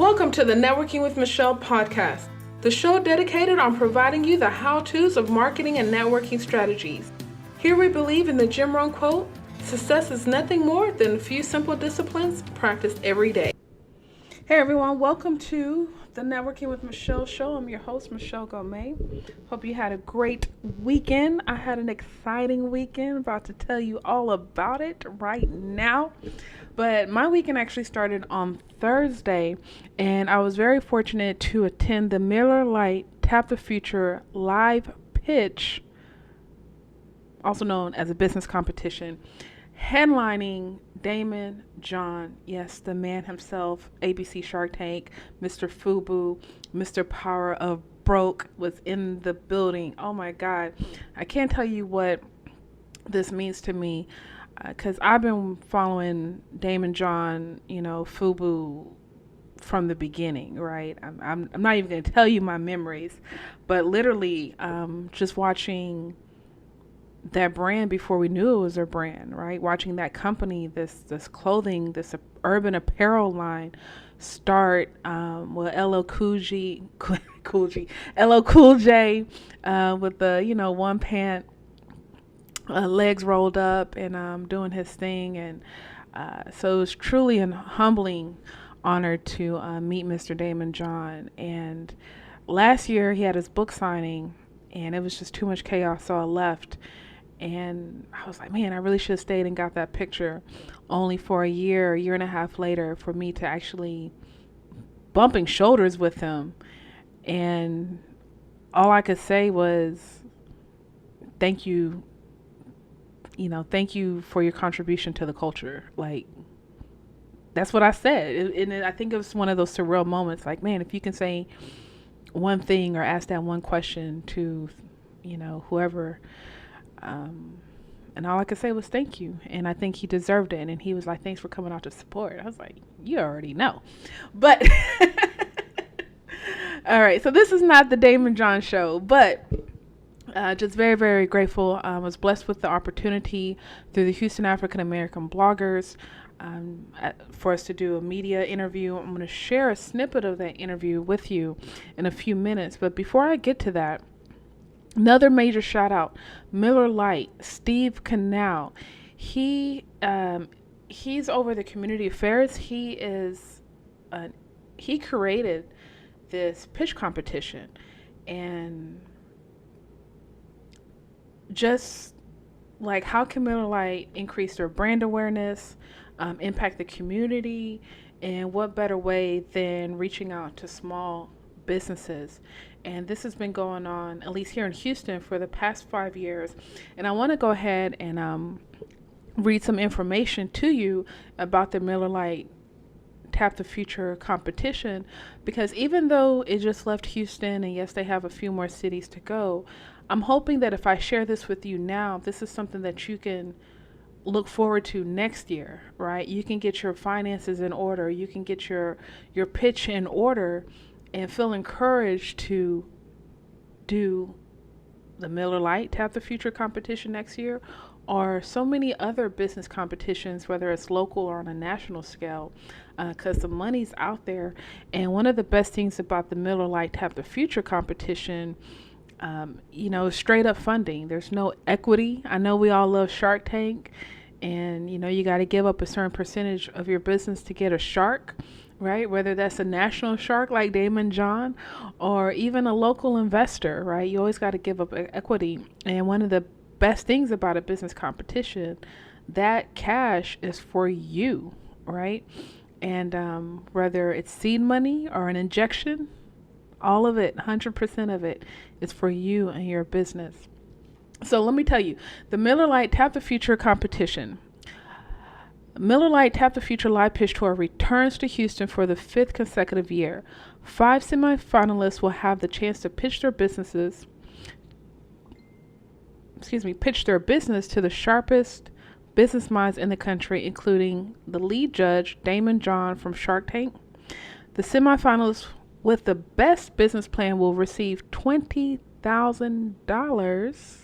Welcome to the Networking with Michelle podcast, the show dedicated on providing you the how-tos of marketing and networking strategies. Here we believe in the Jim Rohn quote, success is nothing more than a few simple disciplines practiced every day. Hey everyone, welcome to the Networking with Michelle show. I'm your host, Michelle Gomez. Hope you had a great weekend. I had an exciting weekend. About to tell you all about it right now. But my weekend actually started on Thursday, and I was very fortunate to attend the Miller Lite Tap the Future live pitch, also known as a business competition, headlining Daymond John, yes, the man himself, ABC Shark Tank, Mr. FUBU, Mr. Power of Broke was in the building. Oh my God, I can't tell you what this means to me, because I've been following Daymond John, FUBU from the beginning, right? I'm not even going to tell you my memories, but literally just watching that brand before we knew it was a brand, right? Watching that company, this clothing, this urban apparel line start, LL Cool J, LL Cool J, with the, one pant, legs rolled up and doing his thing. And so it was truly a humbling honor to meet Mr. Daymond John. And last year he had his book signing and it was just too much chaos, so I left. And I was like, man, I really should have stayed and got that picture, only for a year and a half later for me to actually bumping shoulders with him. And all I could say was, thank you, thank you for your contribution to the culture. Like, that's what I said. And I think it was one of those surreal moments. Like, man, if you can say one thing or ask that one question to, whoever, and all I could say was thank you. And I think he deserved it. And he was like, thanks for coming out to support. I was like, you already know. But all right. So this is not the Daymond John show, but just very, very grateful. I was blessed with the opportunity through the Houston African American bloggers for us to do a media interview. I'm going to share a snippet of that interview with you in a few minutes. But before I get to that, another major shout out, Miller Lite, Steve Canal. He's over the community affairs. He created this pitch competition, and just like, how can Miller Lite increase their brand awareness, impact the community, and what better way than reaching out to small businesses? And this has been going on, at least here in Houston, for the past 5 years. And I want to go ahead and read some information to you about the Miller Lite Tap the Future competition, because even though it just left Houston, and yes, they have a few more cities to go, I'm hoping that if I share this with you now, this is something that you can look forward to next year, right? You can get your finances in order. You can get your pitch in order and feel encouraged to do the Miller Lite Tap the Future competition next year, or so many other business competitions, whether it's local or on a national scale, because the money's out there. And one of the best things about the Miller Lite Tap the Future competition, straight up funding. There's no equity. I know we all love Shark Tank, and you got to give up a certain percentage of your business to get a shark, right? Whether that's a national shark like Daymond John, or even a local investor, right? You always got to give up equity. And one of the best things about a business competition, that cash is for you, right? And whether it's seed money or an injection, all of it, 100% of it is for you and your business. So let me tell you, the Miller Lite Tap the Future competition. Miller Lite Tap the Future Live Pitch Tour returns to Houston for the 5th consecutive year. 5 semifinalists will have the chance to pitch their business to the sharpest business minds in the country, including the lead judge, Daymond John from Shark Tank. The semifinalists with the best business plan will receive $20,000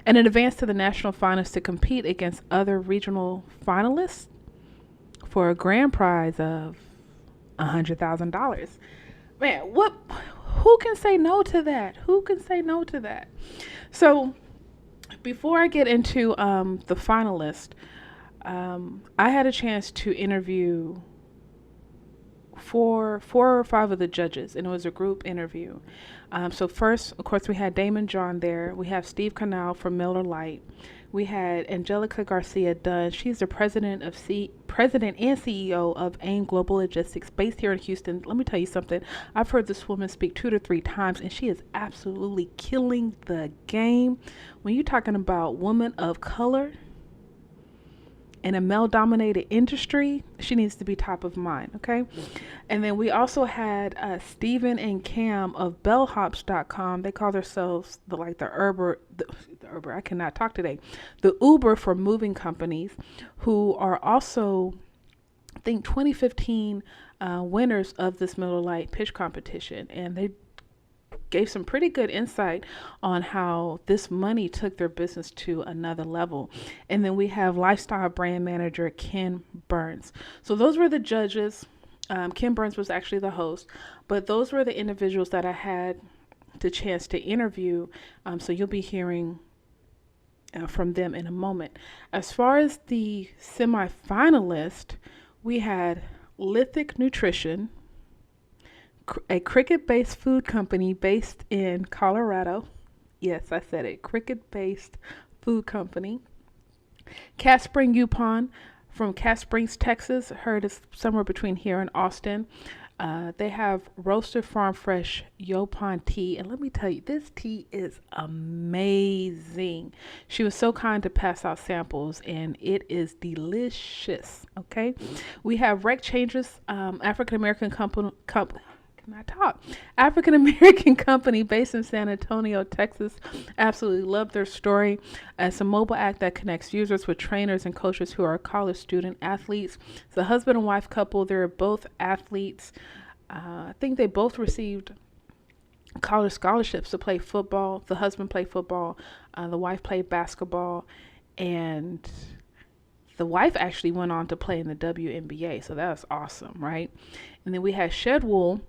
and an advance to the national finals to compete against other regional finalists for a grand prize of $100,000. Man, who can say no to that? Who can say no to that? So before I get into the finalist, I had a chance to interview four or five of the judges, and it was a group interview. So first, of course, we had Daymond John there. We have Steve Canal from Miller Lite. We had Angelica Garcia Dunn. She's the president and CEO of AIM Global Logistics, based here in Houston. Let me tell you something. I've heard this woman speak 2 to 3 times, and she is absolutely killing the game. When you're talking about woman of color in a male-dominated industry, she needs to be top of mind, okay? And then we also had Stephen and Cam of bellhops.com. They call themselves the Uber, I cannot talk today, the Uber for moving companies, who are also, I think, 2015 winners of this Miller Lite pitch competition. And they gave some pretty good insight on how this money took their business to another level. And then we have lifestyle brand manager Ken Burns. So those were the judges. Ken Burns was actually the host, but those were the individuals that I had the chance to interview. So you'll be hearing from them in a moment. As far as the semifinalist, we had Lithic Nutrition, a cricket-based food company based in Colorado. Yes, I said it. Cricket-based food company. Cat Spring Yupon from Cat Springs, Texas. Heard it's somewhere between here and Austin. They have roasted farm fresh Yopon tea. And let me tell you, this tea is amazing. She was so kind to pass out samples, and it is delicious. Okay. We have Rec Changes, African-American company based in San Antonio, Texas. Absolutely love their story. It's a mobile app that connects users with trainers and coaches who are college student athletes. It's a husband and wife couple. They're both athletes. I think they both received college scholarships to play football. The husband played football. The wife played basketball. And the wife actually went on to play in the WNBA. So that was awesome, right? And then we had Shed Wool,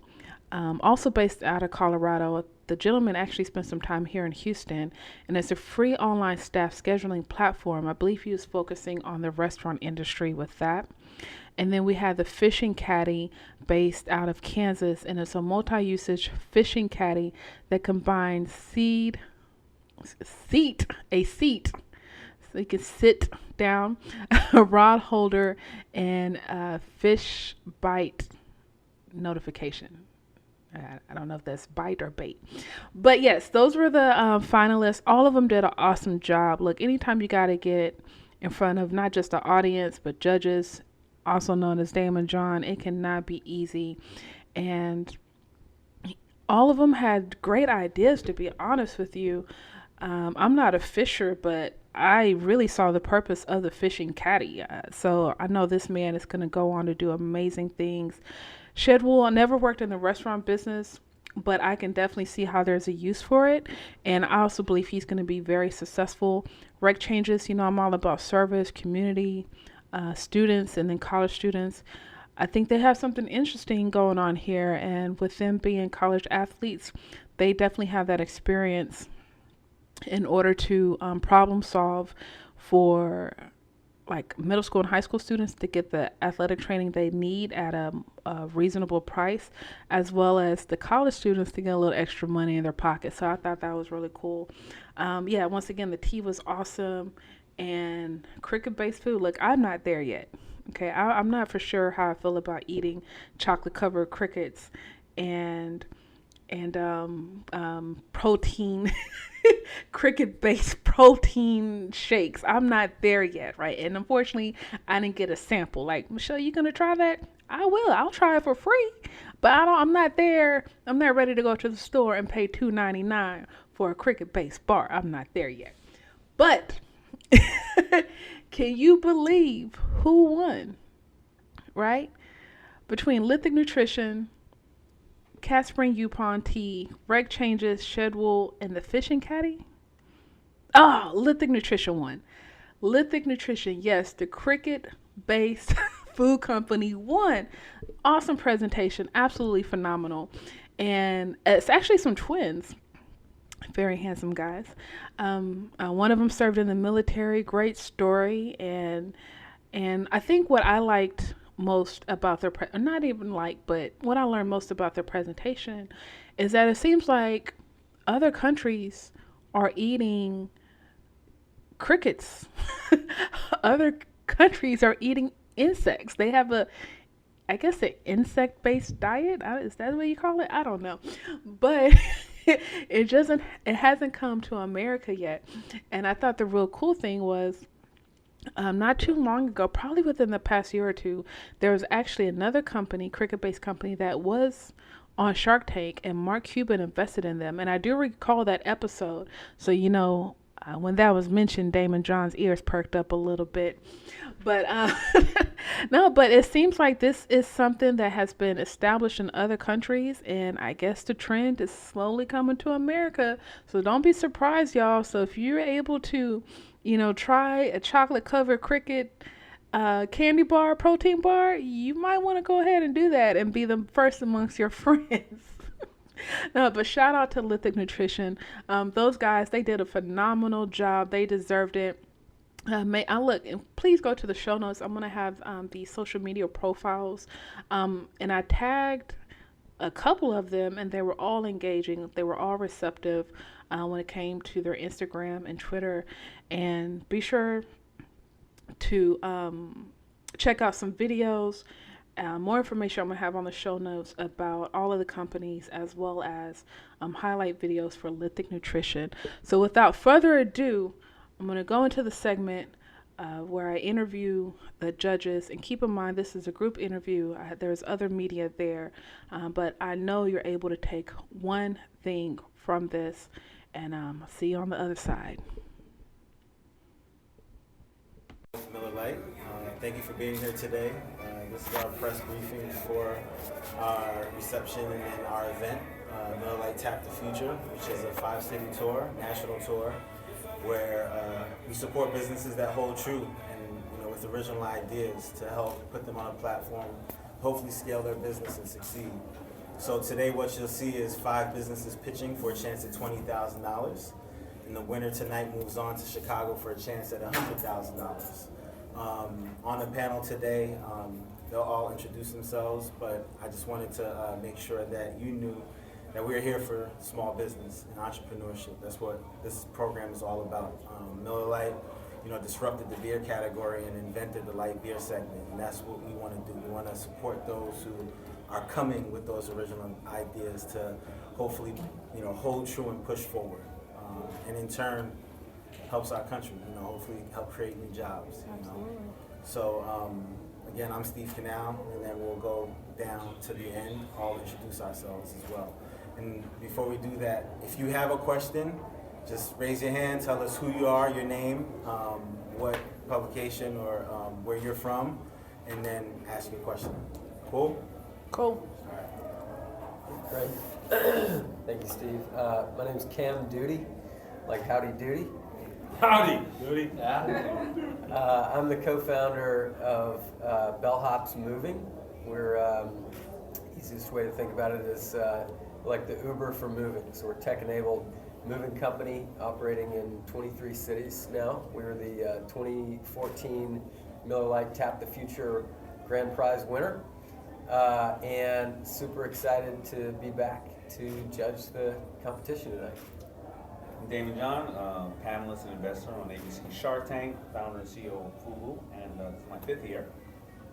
also based out of Colorado. The gentleman actually spent some time here in Houston, and it's a free online staff scheduling platform. I believe he was focusing on the restaurant industry with that. And then we had the Fishing Caddy based out of Kansas, and it's a multi-usage fishing caddy that combines a seat, so you can sit down, a rod holder, and a fish bite notification. I don't know if that's bite or bait. But yes, those were the finalists. All of them did an awesome job. Look, anytime you got to get in front of not just the audience, but judges, also known as Daymond John, it cannot be easy. And all of them had great ideas, to be honest with you. I'm not a fisher, but I really saw the purpose of the fishing caddy. So I know this man is going to go on to do amazing things. Shed Wool, I never worked in the restaurant business, but I can definitely see how there's a use for it. And I also believe he's going to be very successful. Rec Changes, I'm all about service, community, students, and then college students. I think they have something interesting going on here. And with them being college athletes, they definitely have that experience in order to problem solve for like middle school and high school students to get the athletic training they need at a reasonable price, as well as the college students to get a little extra money in their pocket. So I thought that was really cool. Once again, the tea was awesome, and cricket-based food. Look, I'm not there yet. Okay, I'm not for sure how I feel about eating chocolate-covered crickets and protein cricket-based protein shakes. I'm not there yet, right? And unfortunately, I didn't get a sample. Like, Michelle, you gonna try that? I will. I'll try it for free. But I'm not there. I'm not ready to go to the store and pay $2.99 for a cricket-based bar. I'm not there yet. But can you believe who won? Right? Between Lithic Nutrition, Cat Spring Yupon tea, Rec Changes, Shed Wool, and the Fishing Caddy? Oh, Lithic Nutrition won. Lithic Nutrition, yes, the cricket-based food company won. Awesome presentation, absolutely phenomenal. And it's actually some twins, very handsome guys. One of them served in the military. Great story, and I think what I liked most about their not even like, but what I learned most about their presentation is that it seems like other countries are eating crickets. Other countries are eating insects. They have I guess, an insect-based diet. Is that what you call it? I don't know, but it hasn't come to America yet. And I thought the real cool thing was, not too long ago, probably within the past year or two, there was actually another company, cricket-based company, that was on Shark Tank, and Mark Cuban invested in them. And I do recall that episode. So, when that was mentioned, Daymond John's ears perked up a little bit. But no, but it seems like this is something that has been established in other countries, and I guess the trend is slowly coming to America. So don't be surprised, y'all. So if you're able to, try a chocolate covered cricket candy bar, protein bar, you might want to go ahead and do that and be the first amongst your friends. No, but shout out to Lithic Nutrition. Those guys, they did a phenomenal job. They deserved it. And please go to the show notes. I'm gonna have the social media profiles, and I tagged a couple of them, and they were all engaging. They were all receptive when it came to their Instagram and Twitter. And be sure to check out some videos. More information I'm going to have on the show notes about all of the companies, as well as highlight videos for Lithic Nutrition. So without further ado, I'm going to go into the segment where I interview the judges. And keep in mind, this is a group interview. There's other media there, but I know you're able to take one thing from this, and I'll see you on the other side. Miller Lite. Thank you for being here today. This is our press briefing for our reception and our event, Miller Lite Tap the Future, which is a 5-city tour, national tour, where we support businesses that hold true and with original ideas to help put them on a platform, hopefully scale their business and succeed. So today what you'll see is 5 businesses pitching for a chance at $20,000. And the winner tonight moves on to Chicago for a chance at $100,000. On the panel today, they'll all introduce themselves, but I just wanted to make sure that you knew that we're here for small business and entrepreneurship. That's what this program is all about. Miller Lite, disrupted the beer category and invented the light beer segment, and that's what we want to do. We want to support those who are coming with those original ideas to hopefully, hold true and push forward. And in turn, helps our country, hopefully help create new jobs. So again, I'm Steve Canal, and then we'll go down to the end, all introduce ourselves as well. And before we do that, if you have a question, just raise your hand, tell us who you are, your name, what publication or where you're from, and then ask your question. Cool? Cool. All right. Great. Thank you, Steve. My name is Cam Duty, like Howdy Doody. Howdy, Doody. Yeah. I'm the co-founder of Bellhops Moving. We're, easiest way to think about it is like the Uber for moving. So we're tech-enabled moving company operating in 23 cities now. We were the 2014 Miller Lite Tap the Future Grand Prize winner. And super excited to be back to judge the competition tonight. I'm Daymond John, panelist and investor on ABC Shark Tank, founder and CEO of FUBU, and this is my 5th year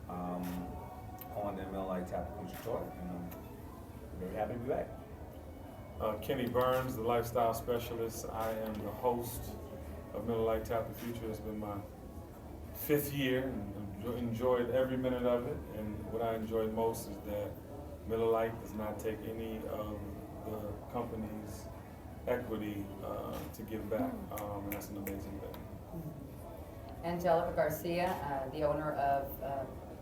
on the Miller Lite Tap the Future tour, and I'm very happy to be back. Kenny Burns, the lifestyle specialist. I am the host of Miller Lite Tap the Future. It's been my 5th year, and enjoyed every minute of it. And what I enjoyed most is that Miller Lite does not take any of the company's equity to give back, and that's an amazing thing. Angelica Garcia, the owner of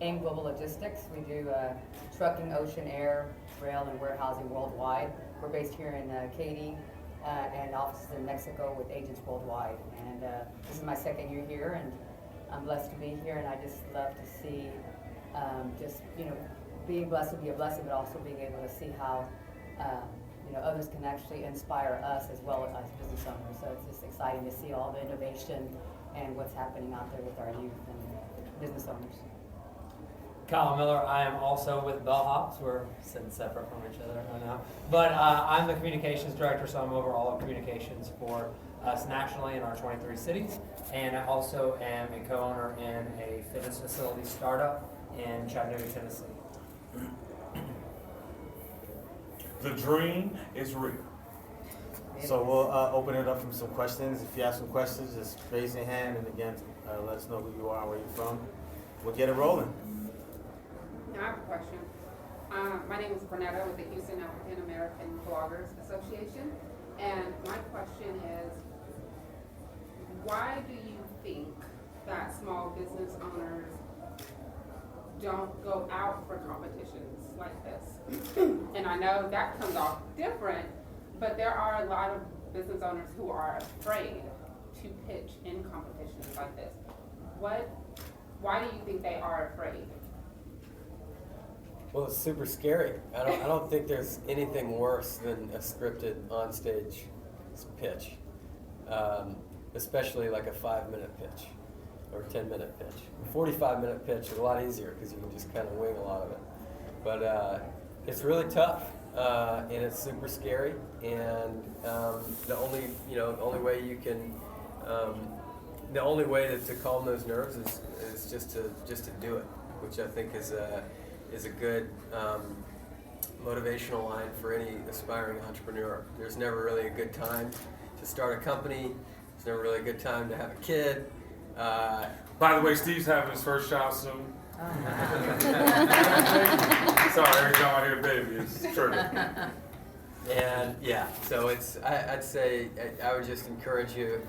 AIM Global Logistics. We do trucking, ocean, air, rail, and warehousing worldwide. We're based here in Katy and offices in Mexico with agents worldwide. And this is my 2nd year here, and I'm blessed to be here, and I just love to see just, being blessed to be a blessing, but also being able to see how, others can actually inspire us as well as business owners. So it's just exciting to see all the innovation and what's happening out there with our youth and business owners. Kyle Miller, I am also with Bellhops. We're sitting separate from each other right now. But I'm the communications director, so I'm over all of communications for us nationally in our 23 cities. And I also am a co-owner in a fitness facility startup in Chattanooga, Tennessee. The dream is real. So we'll open it up from some questions. If you have some questions, just raise your hand, and again, let us know who you are and where you're from. We'll get it rolling. I have a question. My name is Bernetta with the Houston African American Bloggers Association, and my question is, why do you think that small business owners don't go out for competitions like this? And I know that comes off different, but there are a lot of business owners who are afraid to pitch in competitions like this. Why do you think they are afraid? Well, it's super scary. I don't think there's anything worse than a scripted onstage pitch, especially like a 5-minute pitch or a 10-minute pitch. A 45-minute pitch is a lot easier because you can just kind of wing a lot of it. But it's really tough, and it's super scary. And the only way you can, the only way to calm those nerves is just to do it, which I think is a good motivational line for any aspiring entrepreneur. There's never really a good time to start a company. There's never really a good time to have a kid. By the way, Steve's having his first child soon. Sorry, every time I hear baby, it's true. And yeah, so I'd say I would just encourage you.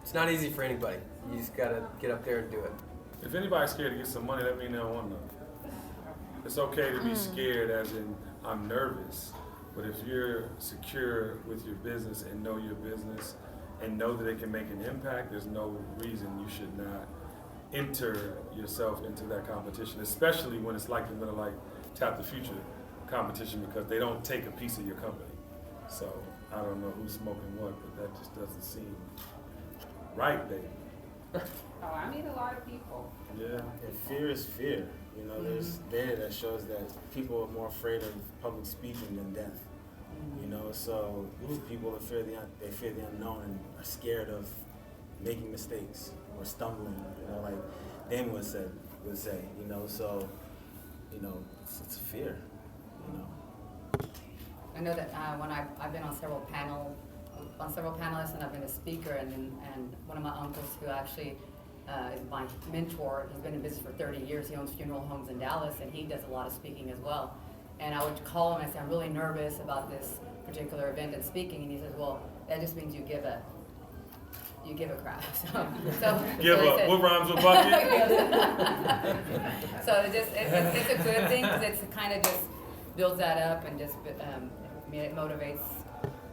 It's not easy for anybody. You just gotta get up there and do it. If anybody's scared to get some money, that means they don't want nothing. It's okay to be scared, as in I'm nervous, but if you're secure with your business and know your business and know that it can make an impact, there's no reason you should not enter yourself into that competition, especially when it's like the Miller Lite Tap the Future competition, because they don't take a piece of your company. So I don't know who's smoking what, but that just doesn't seem right, baby. Oh, I meet a lot of people. Yeah. And fear is fear. There's data that shows that people are more afraid of public speaking than death. So people fear the unknown and are scared of making mistakes or stumbling. Like Daymond would say. So it's a fear. I know that when I've been on several panelists, and I've been a speaker, and one of my uncles who actually is my mentor, he's been in business for 30 years. He owns funeral homes in Dallas, and he does a lot of speaking as well. And I would call him and say, I'm really nervous about this particular event and speaking, and he says, well, that just means you give a crap. Give up. What rhymes with bucket? So it's a good thing, because it kind of just builds that up and just it motivates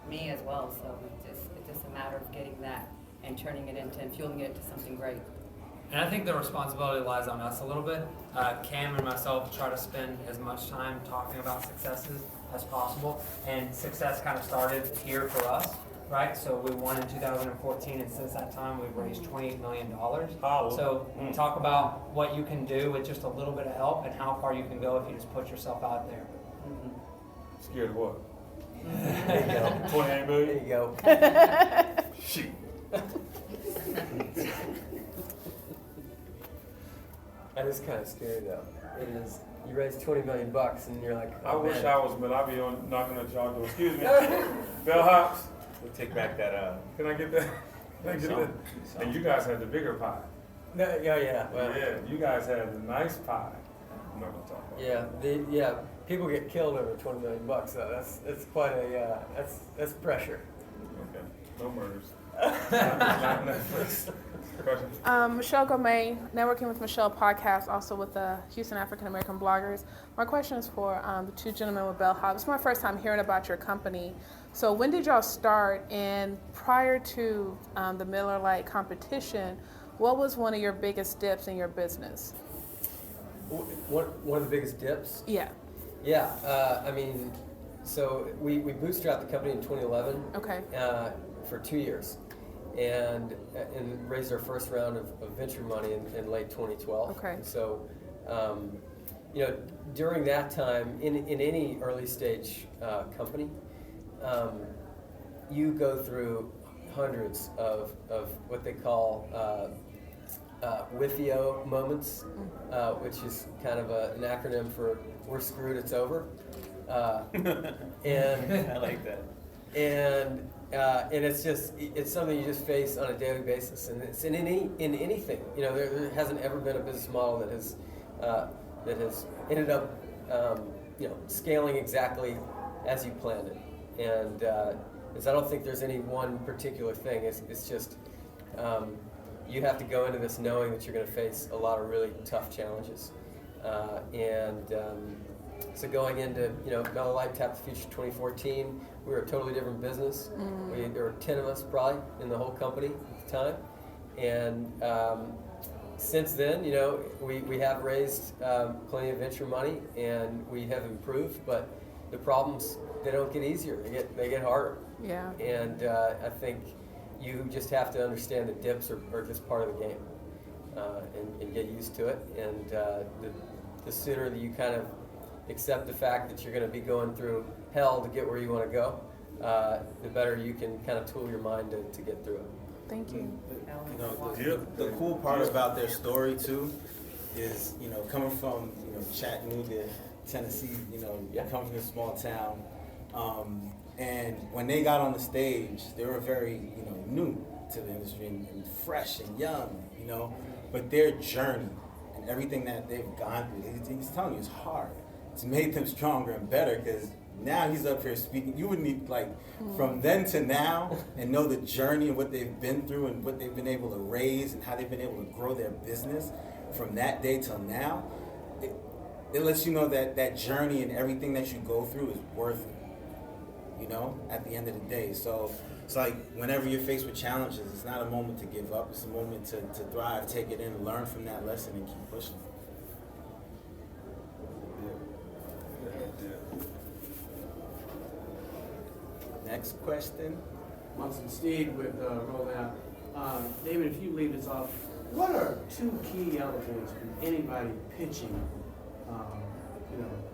me as well. So it's just a matter of getting that and turning it into and fueling it into something great. And I think the responsibility lies on us a little bit. Cam and myself try to spend as much time talking about successes as possible, and success kind of started here for us, right? So we won in 2014, and since that time we've raised $28 million. So talk about what you can do with just a little bit of help, and how far you can go if you just put yourself out there. Scared of what? There you go. 28 million? There you go. Shit. That is kind of scary though. It is. You raise $20 million and you're like, I oh, wish man. I was, but I'd be knocking at y'all door. Excuse me. Bellhops. We'll take back that. Can I get that? Can I get that? And you guys had the bigger pie. No, yeah. Well, Yeah, you guys had the nice pie. I'm not gonna talk about yeah. People get killed over $20 million. So that's quite a that's pressure. it. Okay. No murders. Not Netflix. Question? Michelle Gomez, Networking with Michelle podcast, also with the Houston African American Bloggers. My question is for the two gentlemen with Bellhops. It's my first time hearing about your company. So when did y'all start? And prior to the Miller Lite competition, what was one of your biggest dips in your business? One of the biggest dips? Yeah. Yeah, I mean, so we bootstrapped the company in 2011 Okay. For 2 years, and raised our first round of venture money in late 2012. Okay. And so, during that time, in any early stage company, you go through hundreds of what they call WIFIO moments, which is kind of an acronym for "We're screwed, it's over." And I like that. and it's something you just face on a daily basis, and it's in anything. There hasn't ever been a business model that has ended up scaling exactly as you planned it, and I don't think there's any one particular thing. It's just you have to go into this knowing that you're going to face a lot of really tough challenges, so going into Miller Lite Tap the Future 2014, we were a totally different business. There were 10 of us probably in the whole company at the time, and since then, we have raised plenty of venture money, and we have improved. But the problems, they don't get easier; they get harder. Yeah. And I think you just have to understand that dips are just part of the game, and get used to it. And the sooner that you kind of accept the fact that you're going to be going through hell to get where you want to go, the better you can kind of tool your mind to get through it. Thank you. The cool part about their story too is, coming from, Chattanooga, Tennessee, coming from a small town, and when they got on the stage, they were very, new to the industry and fresh and young, but their journey and everything that they've gone through, he's telling you it's hard. It's made them stronger and better, because now he's up here speaking. You would need, from then to now, and know the journey and what they've been through and what they've been able to raise and how they've been able to grow their business from that day till now. It lets you know that journey and everything that you go through is worth it, at the end of the day. So it's like whenever you're faced with challenges, it's not a moment to give up. It's a moment to thrive, take it in, learn from that lesson, and keep pushing. Next question. Munson Steve with Rollout. David, if you lead us off, what are two key elements from anybody pitching,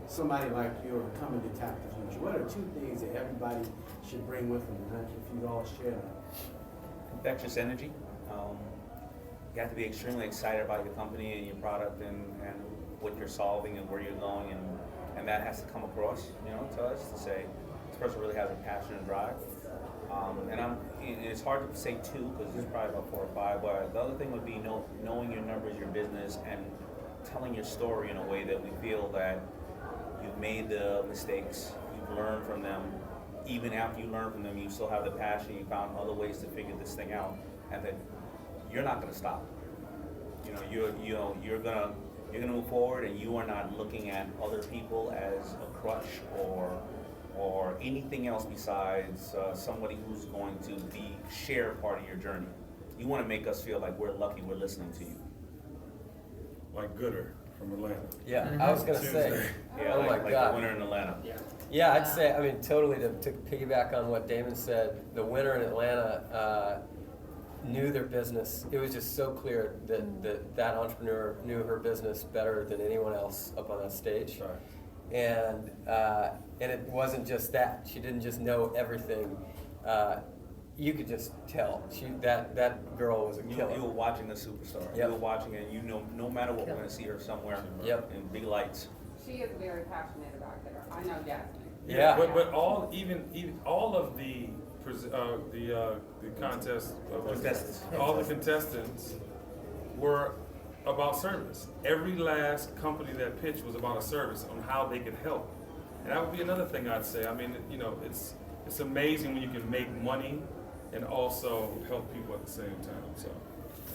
somebody like you coming to Tap the Future? What are two things that everybody should bring with them? And if you'd all share that. Infectious energy. You have to be extremely excited about your company and your product and what you're solving and where you're going, and that has to come across, to us to say this person really has a passion and drive. And it's hard to say two because there's probably about 4 or 5. But the other thing would be knowing your numbers, your business, and telling your story in a way that we feel that you've made the mistakes, you've learned from them. Even after you learn from them, you still have the passion. You found other ways to figure this thing out, and that you're not going to stop. You're gonna move forward, and you are not looking at other people as a crutch or anything else besides somebody who's going to share part of your journey. You want to make us feel like we're lucky we're listening to you. Like Gooder from Atlanta. Yeah, I was going to say. Yeah, oh like my God. the winner in Atlanta. Yeah, I'd say, totally to piggyback on what Daymond said, the winner in Atlanta knew their business. It was just so clear that entrepreneur knew her business better than anyone else up on that stage. Right. And it wasn't just that. She didn't just know everything. You could just tell. That girl was a killer. You were watching a superstar. Yep. You were watching it, no matter what, we're going to see her somewhere in big lights. She is very passionate about it. I know Jasmine. Yeah. But all of the contest Contestants. all the contestants were about service. Every last company that pitched was about a service on how they could help. And that would be another thing I'd say. It's amazing when you can make money and also help people at the same time. So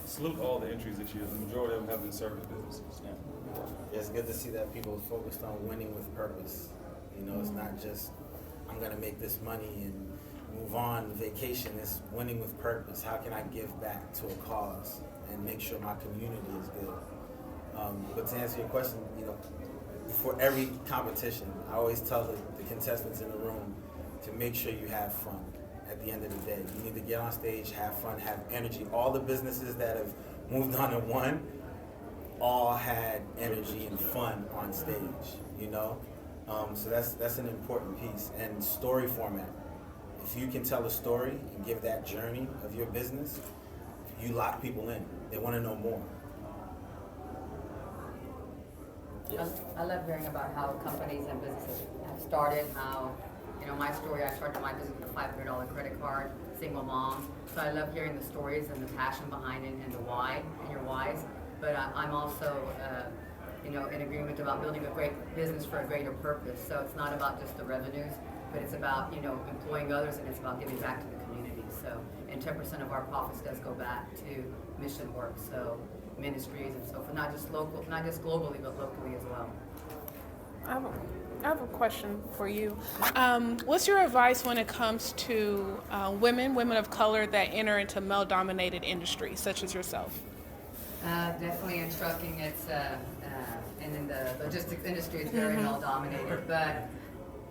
salute all the entries this year. The majority of them have been service businesses. Yeah, it's good to see that people are focused on winning with purpose. It's not just, I'm going to make this money and move on vacation. It's winning with purpose. How can I give back to a cause and make sure my community is good? But to answer your question, for every competition, I always tell the contestants in the room to make sure you have fun at the end of the day. You need to get on stage, have fun, have energy. All the businesses that have moved on and won all had energy and fun on stage, So that's an important piece. And story format. If you can tell a story and give that journey of your business, you lock people in. They want to know more. Yes. I love hearing about how companies and businesses have started, how, my story, I started my business with a $500 credit card, single mom. So I love hearing the stories and the passion behind it and the why and your whys. But I'm also, in agreement about building a great business for a greater purpose. So it's not about just the revenues, but it's about, employing others, and it's about giving back to the community. So, and 10% of our profits does go back to mission work. So ministries and so forth, not just globally, but locally as well. I have a question for you. What's your advice when it comes to women of color that enter into male-dominated industries, such as yourself? Definitely in trucking, it's and in the logistics industry, it's very male-dominated. But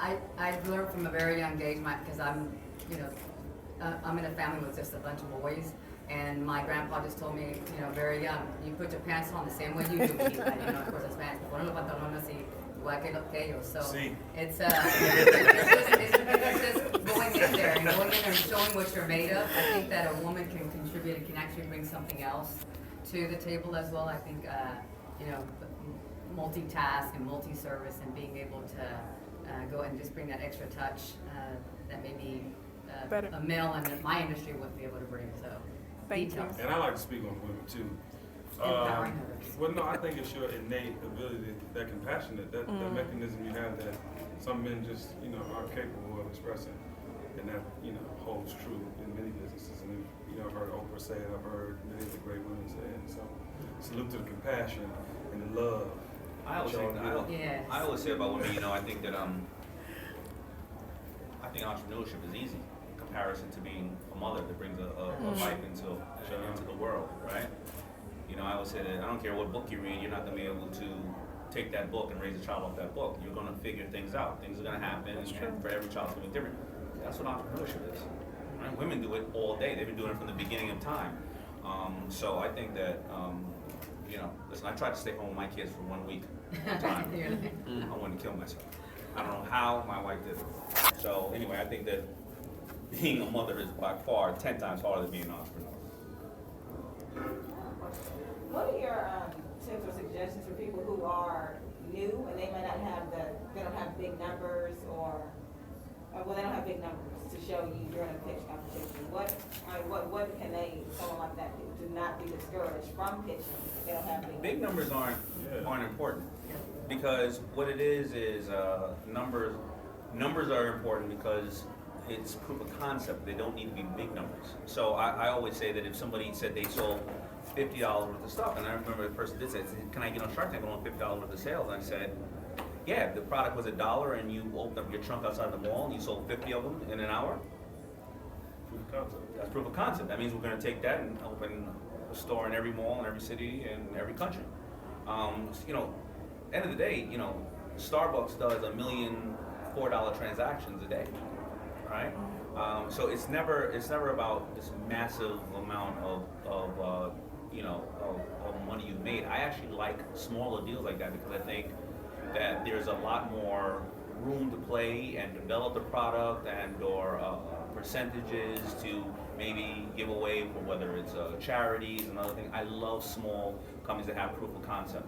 I've learned from a very young age, because I'm in a family with just a bunch of boys. And my grandpa just told me, very young, you put your pants on the same way you do, of course, it's Spanish. Poner los pantalones así, igual que ellos. So it's just going in there and showing what you're made of. I think that a woman can contribute and can actually bring something else to the table as well. I think, multitask and multi-service and being able to go and just bring that extra touch that maybe a male in my industry wouldn't be able to bring. So. Thank you. And I like to speak on women too. Empowering others. Well, no, I think it's your innate ability, that compassionate, that mechanism you have that some men just, aren't capable of expressing, and that, holds true in many businesses. And I've heard Oprah say it. I've heard many of the great women say it. So, salute to the compassion and the love. I always say about women, I think that I think entrepreneurship is easy. Comparison to being a mother that brings a life into the world, right? I always say that I don't care what book you read, you're not going to be able to take that book and raise a child off that book. You're going to figure things out. Things are going to happen, and for every child, it's going to be different. That's what entrepreneurship is. Right? Women do it all day. They've been doing it from the beginning of time. So I think that, listen, I tried to stay home with my kids for 1 week at a time. I wanted to kill myself. I don't know how my wife did it. So anyway, I think that being a mother is by far 10 times harder than being an entrepreneur. What are your tips or suggestions for people who are new and they might not have they don't have big numbers they don't have big numbers to show you during a pitch competition? What can someone like that do to not be discouraged from pitching if they don't have big numbers? Big numbers aren't important, because what it is numbers are important because it's proof of concept. They don't need to be big numbers. So I always say that if somebody said they sold $50 worth of stuff, and I remember the person did say, can I get on Shark Tank? I want $50 worth of sales. And I said, yeah, if the product was $1 and you opened up your trunk outside the mall and you sold 50 of them in an hour, Proof of concept. that's proof of concept. That means we're going to take that and open a store in every mall in every city and every country. End of the day, Starbucks does 1 million $4 transactions a day. Right, so it's never about this massive amount of money you've made. I actually like smaller deals like that because I think that there's a lot more room to play and develop the product or percentages to maybe give away for whether it's charities and other things. I love small companies that have proof of concept.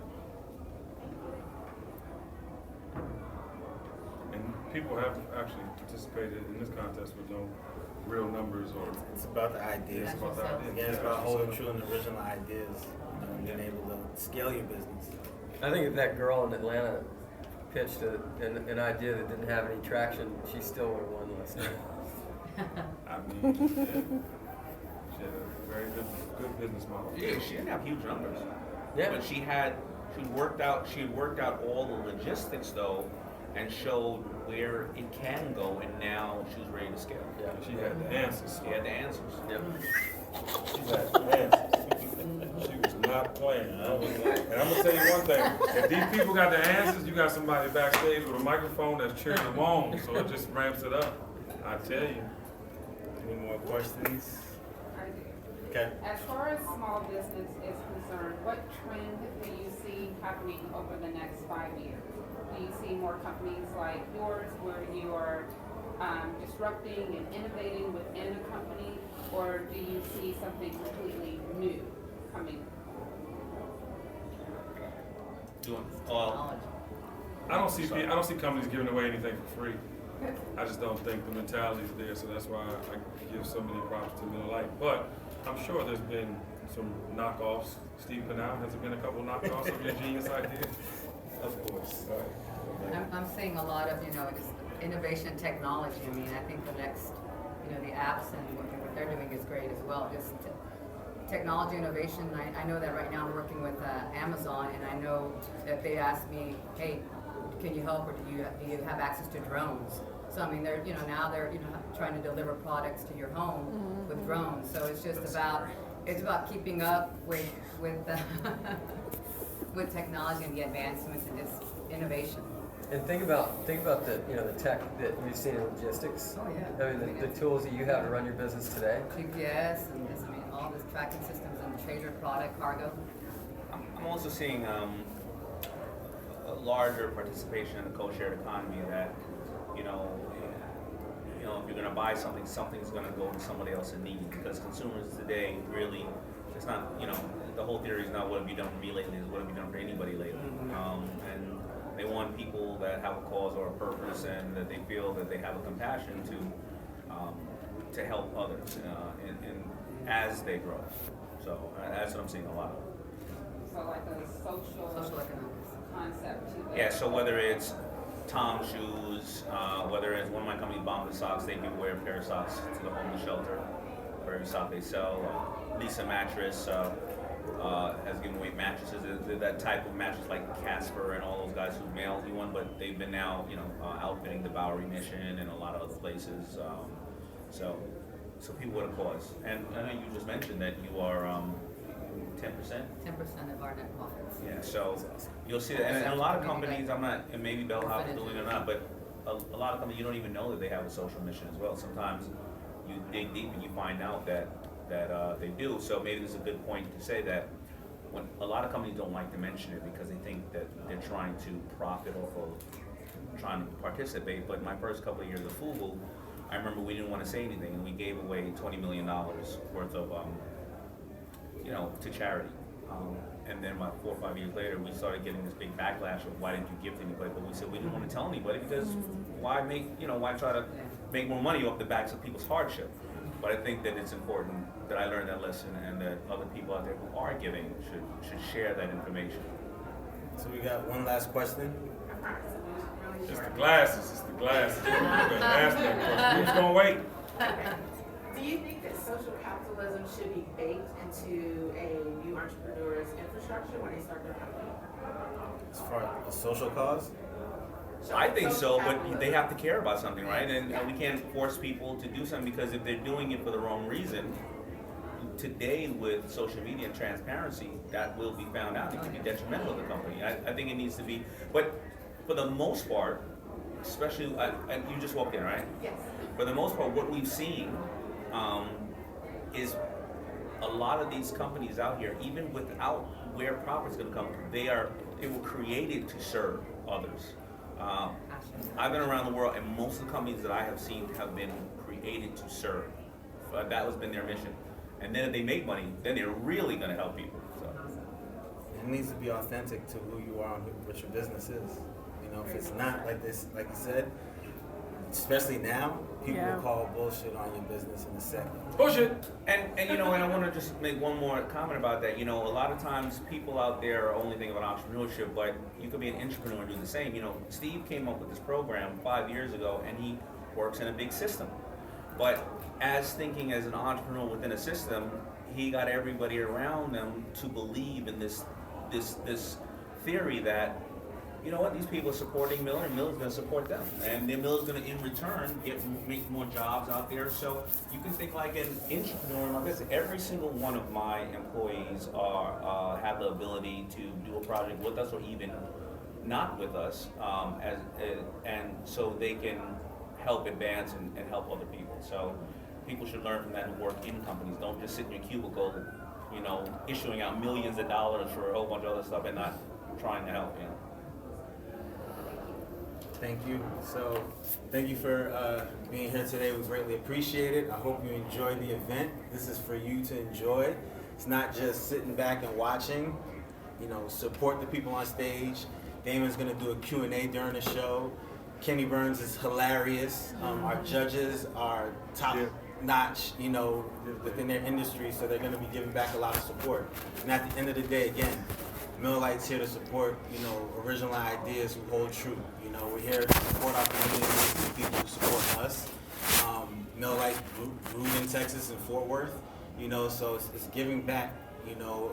People have actually participated in this contest with no real numbers or. It's about the ideas. It's about the ideas. Again, it's about holding true and original ideas, and being able to scale your business. I think if that girl in Atlanta pitched an idea that didn't have any traction, she still would have won last night. I mean, she had a very good business model. Yeah, she didn't have huge numbers. Yeah. But she had worked out all the logistics though, and showed where it can go, and now she was ready to scale. Yeah, she had the answers. She had the answers. Yep. She had the answers. She was not playing. And I'm gonna tell you one thing: if these people got the answers, you got somebody backstage with a microphone that's cheering them on, so it just ramps it up. I tell you. Any more questions? I do. Okay. As far as small business is concerned, what trend do you see happening over the next 5 years? Do you see more companies like yours where you are disrupting and innovating within a company, or do you see something completely new coming? I don't see companies giving away anything for free. I just don't think the mentality is there, so that's why I give so many props to Miller Lite. But I'm sure there's been some knockoffs. Steve Canal, has there been a couple knockoffs of your genius idea? Of course. I'm seeing a lot of, just innovation technology. I mean, I think the next, the apps and what they're doing is great as well. Just technology innovation. I know that right now I'm working with Amazon, and I know that they asked me, hey, can you help, or do you have access to drones? So I mean, they're now they're trying to deliver products to your home with drones. So it's just about keeping up with with technology and the advancements and just innovation. And think about the the tech that we've seen in logistics. Oh yeah. I mean the tools that you have to run your business today. GPS and just, all this tracking systems and trader product cargo. I'm also seeing a larger participation in the co-shared economy that, if you're going to buy something, something's going to go to somebody else in need, because consumers today really, it's not, the whole theory is not what have you done for me lately, it's what have you done for anybody lately. And they want people that have a cause or a purpose, and that they feel that they have a compassion to help others and as they grow. So that's what I'm seeing a lot of. So like a social economics concept to that. Yeah, so whether it's Tom shoes, whether it's one of my companies, Bomb the Socks, they give away a pair of socks to the homeless shelter for every sock they sell. Lisa Mattress has given away mattresses. That type of mattress like Casper and all those guys who mailed you one, but they've been now, outfitting the Bowery Mission and a lot of other places. So people with a cause. And I know you just mentioned that you are 10%? 10% of our net profits. Yeah, so you'll see that. And a lot of companies, and maybe Bellhop's doing it or not, but a lot of companies, you don't even know that they have a social mission as well. Sometimes you dig deep and you find out that they do. So maybe this is a good point to say that when a lot of companies don't like to mention it because they think that they're trying to profit off of trying to participate. But my first couple of years of FUBU, I remember we didn't want to say anything, and we gave away $20 million worth of, to charity. And then about 4 or 5 years later, we started getting this big backlash of why didn't you give to anybody? But we said we didn't want to tell anybody because why try to make more money off the backs of people's hardship? But I think that it's important that I learned that lesson, and that other people out there who are giving should share that information. So we got one last question. It's the glasses. Ask that question. Who's gonna wait? Do you think that social capitalism should be baked into a new entrepreneur's infrastructure when they start their company? As far as a social cause? I think so, but they have to care about something, right? And we can't force people to do something, because if they're doing it for the wrong reason, today with social media and transparency, that will be found out. It can be detrimental to the company. I think it needs to be, but for the most part, especially, you just walked in, right? Yes. For the most part, what we've seen is a lot of these companies out here, even without where profit's going to come, they were created to serve others. I've been around the world, and most of the companies that I have seen have been created to serve. That has been their mission. And then if they make money, then they're really going to help people. So. It needs to be authentic to who you are and what your business is. If it's not like this, like you said, especially now, people will call bullshit on your business in a second. Bullshit! And and I want to just make one more comment about that. A lot of times people out there are only thinking about entrepreneurship, but you could be an entrepreneur and do the same. Steve came up with this program 5 years ago, and he works in a big system. But as thinking as an entrepreneur within a system, he got everybody around them to believe in this theory that you know what, these people are supporting Miller, and Miller's going to support them, and then Miller's going to, in return, make more jobs out there. So you can think like an entrepreneur in my business. Every single one of my employees have the ability to do a project with us, or even not with us, and so they can help advance and help other people. So people should learn from that who work in companies. Don't just sit in your cubicle, you know, issuing out millions of dollars for a whole bunch of other stuff and not trying to help, you know. Thank you. So, thank you for being here today. We greatly appreciate it. I hope you enjoyed the event. This is for you to enjoy. It's not just sitting back and watching. You know, support the people on stage. Daymond's gonna do a Q&A during the show. Kenny Burns is hilarious. Our judges are top notch, you know, within their industry, so they're gonna be giving back a lot of support. And at the end of the day, again, Miller Lite's here to support, you know, original ideas who hold true. You know, we're here to support our community, the people who support us. Miller Lite rooted in Texas and Fort Worth, you know, so it's giving back, you know,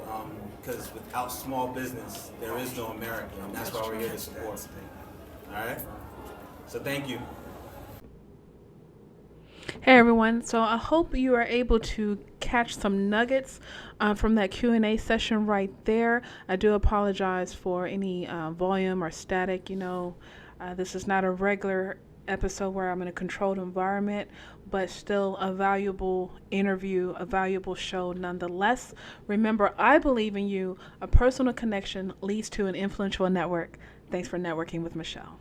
because without small business, there is no America, and that's why we're here to support. All right? So thank you. Hey everyone, so I hope you are able to catch some nuggets from that Q&A session right there. I do apologize for any volume or static. You know, this is not a regular episode where I'm in a controlled environment, but still a valuable interview, a valuable show nonetheless. Remember, I believe in you. A personal connection leads to an influential network. Thanks for networking with Michelle.